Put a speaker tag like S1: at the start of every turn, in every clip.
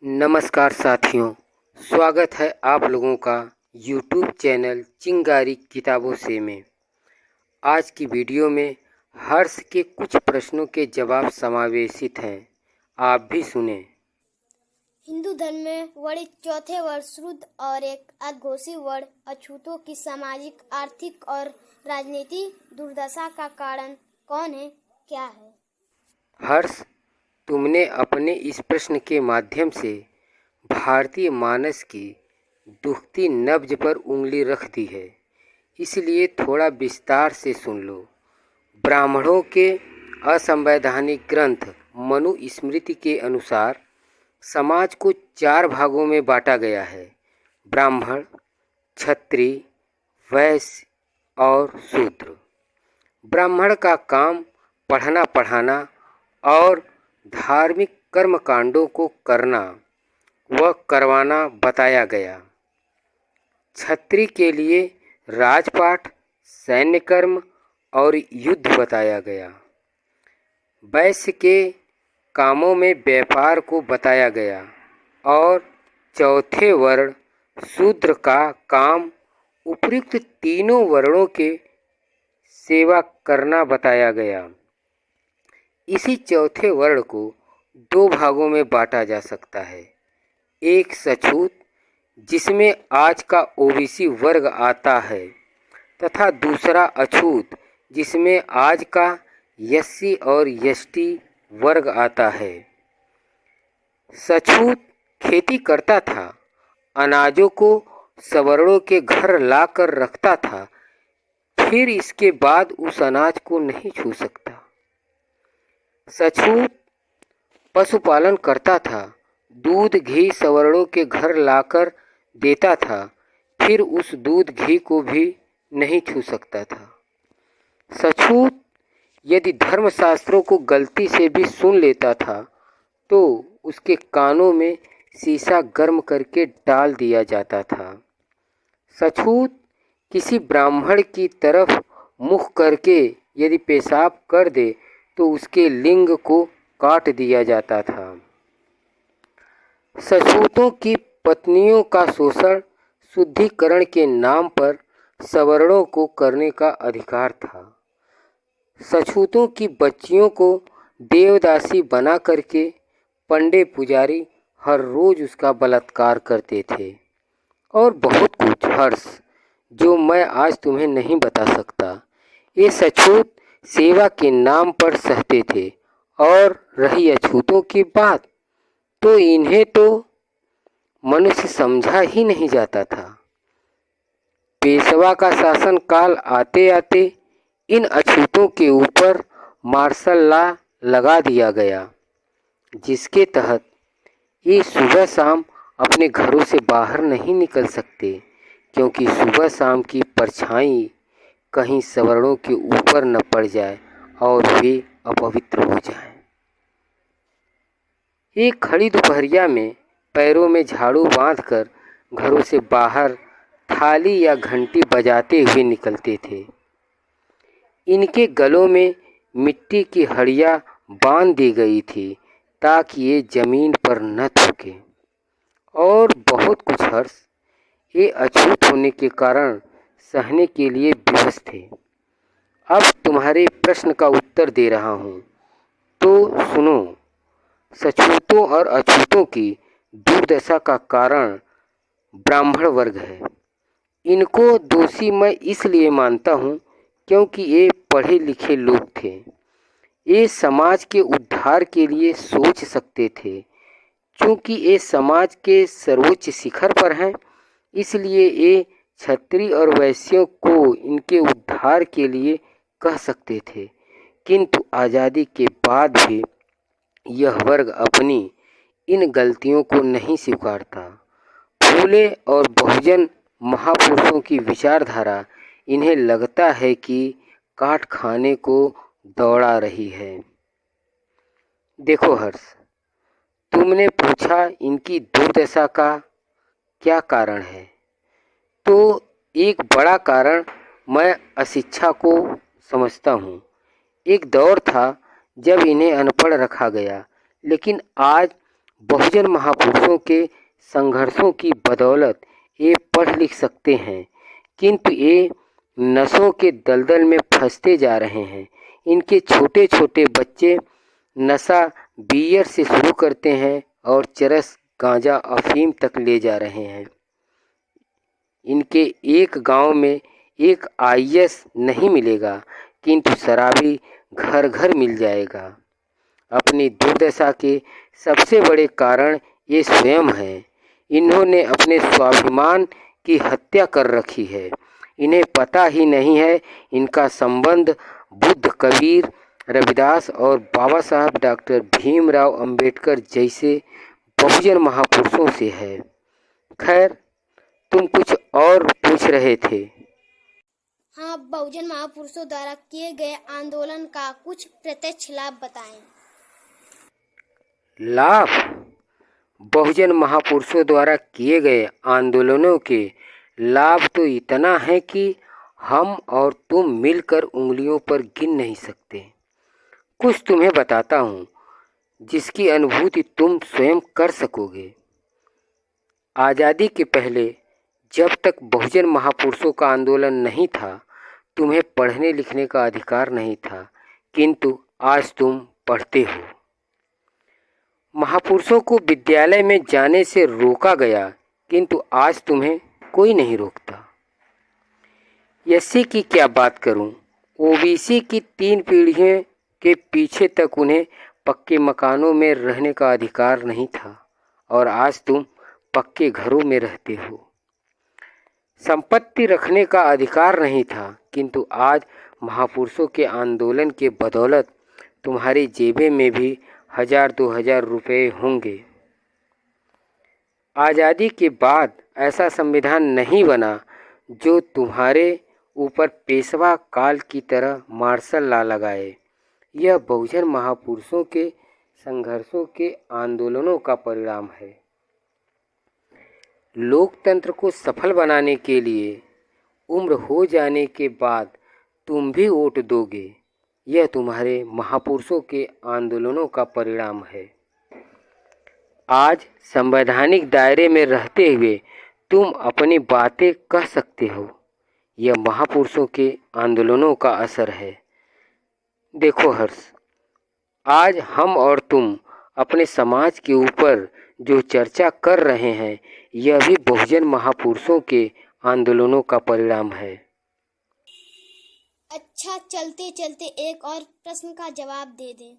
S1: नमस्कार साथियों, स्वागत है आप लोगों का YouTube चैनल चिंगारी किताबों से में। आज की वीडियो में हर्ष के कुछ प्रश्नों के जवाब समावेशित हैं, आप भी सुने।
S2: हिंदू धर्म में वर्णित चौथे वर्ण शुद्ध और एक अघोषित वर्ण अछूतों की सामाजिक, आर्थिक और राजनीतिक दुर्दशा का कारण कौन है, क्या है?
S1: हर्ष, तुमने अपने इस प्रश्न के माध्यम से भारतीय मानस की दुखती नब्ज पर उंगली रख दी है, इसलिए थोड़ा विस्तार से सुन लो। ब्राह्मणों के असंवैधानिक ग्रंथ मनुस्मृति के अनुसार समाज को 4 भागों में बांटा गया है: ब्राह्मण, क्षत्रिय, वैश्य और शूद्र। ब्राह्मण का काम पढ़ना पढ़ाना और धार्मिक कर्मकांडों को करना व करवाना बताया गया। क्षत्रिय के लिए राजपाट, सैन्य कर्म और युद्ध बताया गया। वैश्य के कामों में व्यापार को बताया गया और चौथे वर्ण शूद्र का काम उपयुक्त तीनों वर्णों के सेवा करना बताया गया। इसी चौथे वर्ण को 2 भागों में बांटा जा सकता है: एक सछूत, जिसमें आज का ओबीसी वर्ग आता है, तथा दूसरा अछूत, जिसमें आज का एससी और एसटी वर्ग आता है। सछूत खेती करता था, अनाजों को सवर्णों के घर लाकर रखता था, फिर इसके बाद उस अनाज को नहीं छू सकता। सछूत पशुपालन करता था, दूध घी सवर्णों के घर लाकर देता था, फिर उस दूध घी को भी नहीं छू सकता था। सछूत यदि धर्मशास्त्रों को गलती से भी सुन लेता था तो उसके कानों में शीशा गर्म करके डाल दिया जाता था। सछूत किसी ब्राह्मण की तरफ मुख करके यदि पेशाब कर दे तो उसके लिंग को काट दिया जाता था। सछूतों की पत्नियों का शोषण शुद्धिकरण के नाम पर सवर्णों को करने का अधिकार था। सछूतों की बच्चियों को देवदासी बना करके पंडित पुजारी हर रोज उसका बलात्कार करते थे और बहुत कुछ, हर्ष, जो मैं आज तुम्हें नहीं बता सकता। ये सछूत सेवा के नाम पर सहते थे। और रही अछूतों की बात, तो इन्हें तो मनुष्य समझा ही नहीं जाता था। पेशवा का शासन काल आते आते इन अछूतों के ऊपर मार्शल लॉ लगा दिया गया, जिसके तहत ये सुबह शाम अपने घरों से बाहर नहीं निकल सकते, क्योंकि सुबह शाम की परछाई कहीं सवर्णों के ऊपर न पड़ जाए और वे अपवित्र हो जाएं। एक खड़ी दोपहरिया में पैरों में झाड़ू बांधकर घरों से बाहर थाली या घंटी बजाते हुए निकलते थे। इनके गलों में मिट्टी की हड़ियाँ बांध दी गई थी ताकि ये जमीन पर न थूके। और बहुत कुछ, हर्ष, ये अछूत होने के कारण सहने के लिए विवश थे। अब तुम्हारे प्रश्न का उत्तर दे रहा हूँ, तो सुनो। सछूतों और अछूतों की दुर्दशा का कारण ब्राह्मण वर्ग है। इनको दोषी मैं इसलिए मानता हूँ क्योंकि ये पढ़े लिखे लोग थे। ये समाज के उद्धार के लिए सोच सकते थे। चूँकि ये समाज के सर्वोच्च शिखर पर हैं, इसलिए ये क्षत्रिय और वैश्यों को इनके उद्धार के लिए कह सकते थे। किंतु आज़ादी के बाद भी यह वर्ग अपनी इन गलतियों को नहीं स्वीकारता। फूले और बहुजन महापुरुषों की विचारधारा इन्हें लगता है कि काट खाने को दौड़ा रही है। देखो हर्ष, तुमने पूछा इनकी दुर्दशा का क्या कारण है, तो एक बड़ा कारण मैं अशिक्षा को समझता हूँ। एक दौर था जब इन्हें अनपढ़ रखा गया, लेकिन आज बहुजन महापुरुषों के संघर्षों की बदौलत ये पढ़ लिख सकते हैं, किंतु ये नशों के दलदल में फंसते जा रहे हैं। इनके छोटे छोटे बच्चे नशा बियर से शुरू करते हैं और चरस, गांजा, अफीम तक ले जा रहे हैं। इनके एक गांव में एक आईएएस नहीं मिलेगा, किंतु शराबी घर घर मिल जाएगा। अपनी दुर्दशा के सबसे बड़े कारण ये स्वयं हैं। इन्होंने अपने स्वाभिमान की हत्या कर रखी है। इन्हें पता ही नहीं है इनका संबंध बुद्ध, कबीर, रविदास और बाबा साहब डॉक्टर भीमराव अंबेडकर जैसे बहुजन महापुरुषों से है। खैर, तुम कुछ और पूछ रहे थे।
S2: हाँ, बहुजन महापुरुषों द्वारा किए गए आंदोलन का कुछ प्रत्यक्ष लाभ बताएं।
S1: लाभ? बहुजन महापुरुषों द्वारा किए गए आंदोलनों के लाभ तो इतना है कि हम और तुम मिलकर उंगलियों पर गिन नहीं सकते। कुछ तुम्हें बताता हूँ जिसकी अनुभूति तुम स्वयं कर सकोगे। आज़ादी के पहले, जब तक बहुजन महापुरुषों का आंदोलन नहीं था, तुम्हें पढ़ने लिखने का अधिकार नहीं था, किंतु आज तुम पढ़ते हो। महापुरुषों को विद्यालय में जाने से रोका गया, किंतु आज तुम्हें कोई नहीं रोकता। एससी की क्या बात करूं, ओबीसी की 3 पीढ़ियों के पीछे तक उन्हें पक्के मकानों में रहने का अधिकार नहीं था, और आज तुम पक्के घरों में रहते हो। संपत्ति रखने का अधिकार नहीं था, किंतु आज महापुरुषों के आंदोलन के बदौलत तुम्हारी जेबें में भी 1000-2000 रुपये होंगे। आज़ादी के बाद ऐसा संविधान नहीं बना जो तुम्हारे ऊपर पेशवा काल की तरह मार्शल लॉ लगाए। यह बहुजन महापुरुषों के संघर्षों के आंदोलनों का परिणाम है। लोकतंत्र को सफल बनाने के लिए उम्र हो जाने के बाद तुम भी वोट दोगे। यह तुम्हारे महापुरुषों के आंदोलनों का परिणाम है। आज संवैधानिक दायरे में रहते हुए तुम अपनी बातें कह सकते हो। यह महापुरुषों के आंदोलनों का असर है। देखो हर्ष, आज हम और तुम अपने समाज के ऊपर जो चर्चा कर रहे हैं, यह भी बहुजन महापुरुषों के आंदोलनों का परिणाम है।
S2: अच्छा, चलते चलते एक और प्रश्न का जवाब दे दें।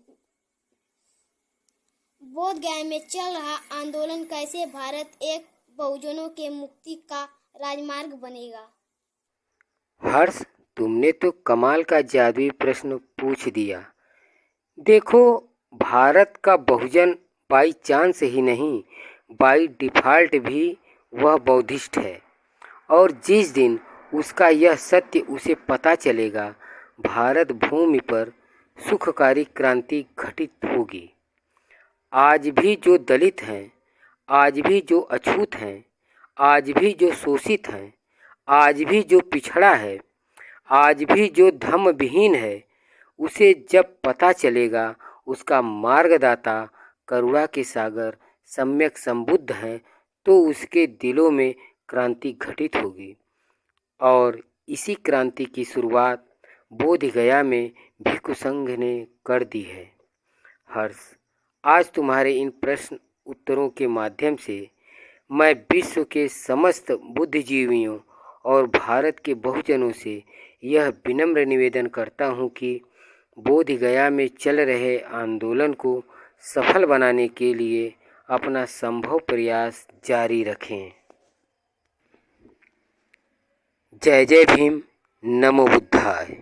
S2: बोध गया में चल रहा आंदोलन कैसे भारत एक बहुजनों के मुक्ति का राजमार्ग बनेगा?
S1: हर्ष, तुमने तो कमाल का जादुई प्रश्न पूछ दिया। देखो, भारत का बहुजन बाई चांस ही नहीं, बाई डिफ़ॉल्ट भी वह बौद्धिस्ट है, और जिस दिन उसका यह सत्य उसे पता चलेगा, भारत भूमि पर सुखकारी क्रांति घटित होगी। आज भी जो दलित हैं, आज भी जो अछूत हैं, आज भी जो शोषित हैं, आज भी जो पिछड़ा है, आज भी जो धम्म विहीन है, उसे जब पता चलेगा उसका मार्गदाता करुणा के सागर सम्यक संबुद्ध हैं, तो उसके दिलों में क्रांति घटित होगी। और इसी क्रांति की शुरुआत बोध गया में भिक्षु संघ ने कर दी है। हर्ष, आज तुम्हारे इन प्रश्न उत्तरों के माध्यम से मैं विश्व के समस्त बुद्धिजीवियों और भारत के बहुजनों से यह विनम्र निवेदन करता हूँ कि बोध गया में चल रहे आंदोलन को सफल बनाने के लिए अपना संभव प्रयास जारी रखें। जय जय भीम, नमो बुद्धाय।